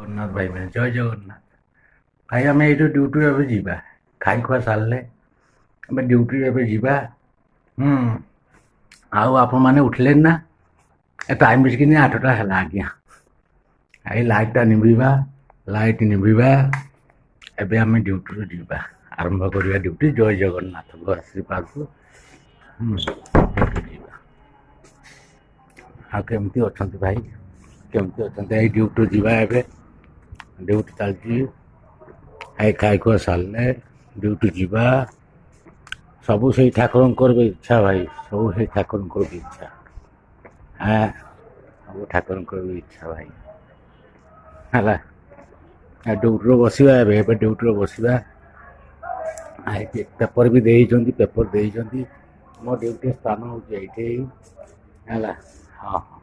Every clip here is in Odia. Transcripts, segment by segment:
ଜଗନ୍ନାଥ ଭାଇମାନେ ଜୟ ଜଗନ୍ନାଥ। ଭାଇ ଆମେ ଏଇଠୁ ଡ୍ୟୁଟିରୁ ଏବେ ଯିବା, ଖାଇ ଖୁଆ ସାରିଲେ ଆମେ ଡ୍ୟୁଟିରୁ ଏବେ ଯିବା। ଆଉ ଆପଣମାନେ ଉଠିଲେନି ନା? ଏ ଟାଇମ୍ ବେଶିକିନି 8ଟା ହେଲା ଆଜ୍ଞା। ଏଇ ଲାଇଟ୍ଟା ନିଭିବା, ଲାଇଟ୍ ନିଭିବା। ଏବେ ଆମେ ଡ୍ୟୁଟିରୁ ଯିବା, ଆରମ୍ଭ କରିବା ଡ୍ୟୁଟି। ଜୟ ଜଗନ୍ନାଥଙ୍କ ଆଶୀର୍ବାଦରୁ ଡ୍ୟୁଟି ଯିବା। ଆଉ କେମିତି ଅଛନ୍ତି ଭାଇ? କେମିତି ଅଛନ୍ତି? ଏଇ ଡ୍ୟୁଟିରୁ ଯିବା ଏବେ, ଡ୍ୟୁଟି ଚାଲିଛି। ଏଇ ଖାଇ ଖୁଆ ସାରିଲେ ଡ୍ୟୁଟି ଯିବା। ସବୁ ସେଇ ଠାକୁରଙ୍କର ବି ଇଚ୍ଛା ଭାଇ, ସବୁ ସେଇ ଠାକୁରଙ୍କର ବି ଇଚ୍ଛା। ସବୁ ଠାକୁରଙ୍କର ବି ଇଚ୍ଛା ଭାଇ ହେଲା। ଡ୍ୟୁଟିରେ ବସିବା, ଏବେ ଏବେ ଡ୍ୟୁଟିରେ ବସିବା। ପେପର ବି ଦେଇଛନ୍ତି, ପେପର ଦେଇଛନ୍ତି। ମୋ ଡ୍ୟୁଟି ସ୍ଥାନ ହେଉଛି ଏଇଠି ହେଲା। ହଁ ହଁ।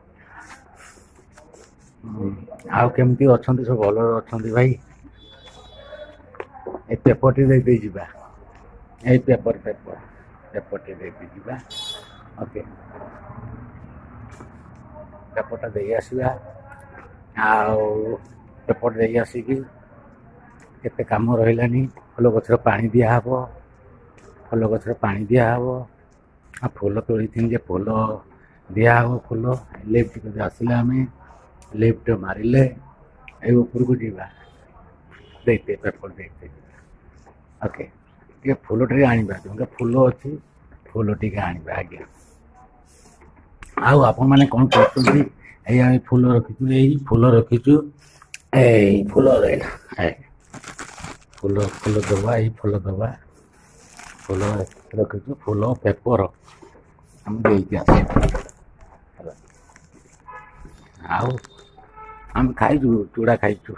ଆଉ କେମିତି ଅଛନ୍ତି? ସବୁ ଭଲରେ ଅଛନ୍ତି ଭାଇ? ଏ ପେପରଟି ଦେଇ ଯିବା, ଏଇ ପେପରଟି ଦେଇ ଯିବା। ଓକେ, ପେପରଟା ଦେଇ ଆସିବା। ଆଉ ପେପର ଦେଇ ଆସିକି କେତେ କାମ ରହିଲାନି। ଫୁଲ ଗଛରେ ପାଣି ଦିଆହେବ, ଫୁଲ ଗଛରେ ପାଣି ଦିଆହେବ। ଆଉ ଫୁଲ ତୋଳିଥିଲି ଯେ ଫୁଲ ଦିଆହେବ। ଫୁଲ ଲିଫ୍ଟ ଆସିଲେ ଆମେ ଲିଫ୍ଟ ମାରିଲେ ଏଇ ଉପରକୁ ଯିବା। ଦେଇତେ ପେପର ଦେଇତେ ଯିବା। ଓକେ, ଟିକେ ଫୁଲ ଟିକେ ଆଣିବା, ଯୋଉଟା ଫୁଲ ଅଛି ଫୁଲ ଟିକେ ଆଣିବା ଆଜ୍ଞା। ଆଉ ଆପଣମାନେ କ'ଣ କରୁଛନ୍ତି? ଏଇ ଆମେ ଫୁଲ ରଖିଛୁ, ଏଇ ଫୁଲ ରଖିଛୁ, ଏଇ ଫୁଲ ରହିଲା। ଫୁଲ ଫୁଲ ଦେବା, ଏଇ ଫୁଲ ଦେବା। ଫୁଲ ରଖିଛୁ, ଫୁଲ ପେପର ଆମେ ଦେଇକି ଆସିବା। ଆଉ ଆମେ ଖାଇଛୁ, ଚୁଡ଼ା ଖାଇଛୁ।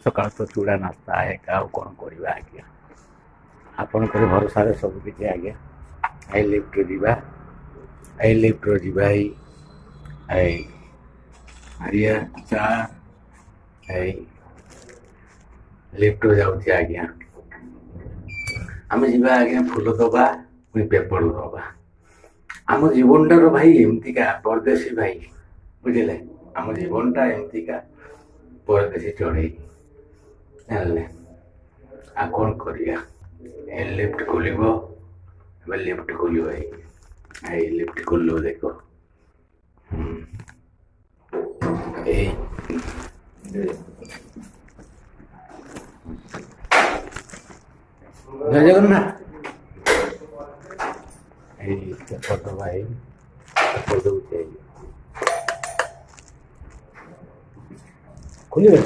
ସକାଳୁ ତ ଚୁଡ଼ା ନାସ୍ତା ଏକା, ଆଉ କ'ଣ କରିବା ଆଜ୍ଞା। ଆପଣଙ୍କର ଭରସାରେ ସବୁ କିଛି ଆଜ୍ଞା। ଏଇ ଲିଫ୍ଟରେ ଯିବା, ଏଇ ଲିଫ୍ଟରେ ଯିବା। ଏଇ ଆରିଆ ଚା, ଏଇ ଲିଫ୍ଟରେ ଯାଉଛି ଆଜ୍ଞା। ଆମେ ଯିବା ଆଜ୍ଞା, ଫୁଲ ଦେବା, ପୁଣି ପେପର ଦେବା। ଆମ ଜୀବନଟାର ଭାଇ ଏମିତିକା ପରଦେଶୀ ଭାଇ, ବୁଝିଲେ? ଆମ ଜୀବନଟା ଏମିତିକା ପରଦେଶୀ ଚଢ଼େଇ, ଜାଣିଲେ? ଆଉ କ'ଣ କରିବା? ଏ ଲିଫ୍ଟ ଖୋଲିବ, ଏବେ ଲିଫ୍ଟ ଖୋଲିବ। ଏଇ ଲିଫ୍ଟ ଖୋଲିବ, ଦେଖ। ଏଇ ଜୟ ଜଗନ୍ନାଥ। ଏଇ ପେପର ଦେବା, ଏଇ ପେପର ଦେଉଛି। ଖୋଲିବେ।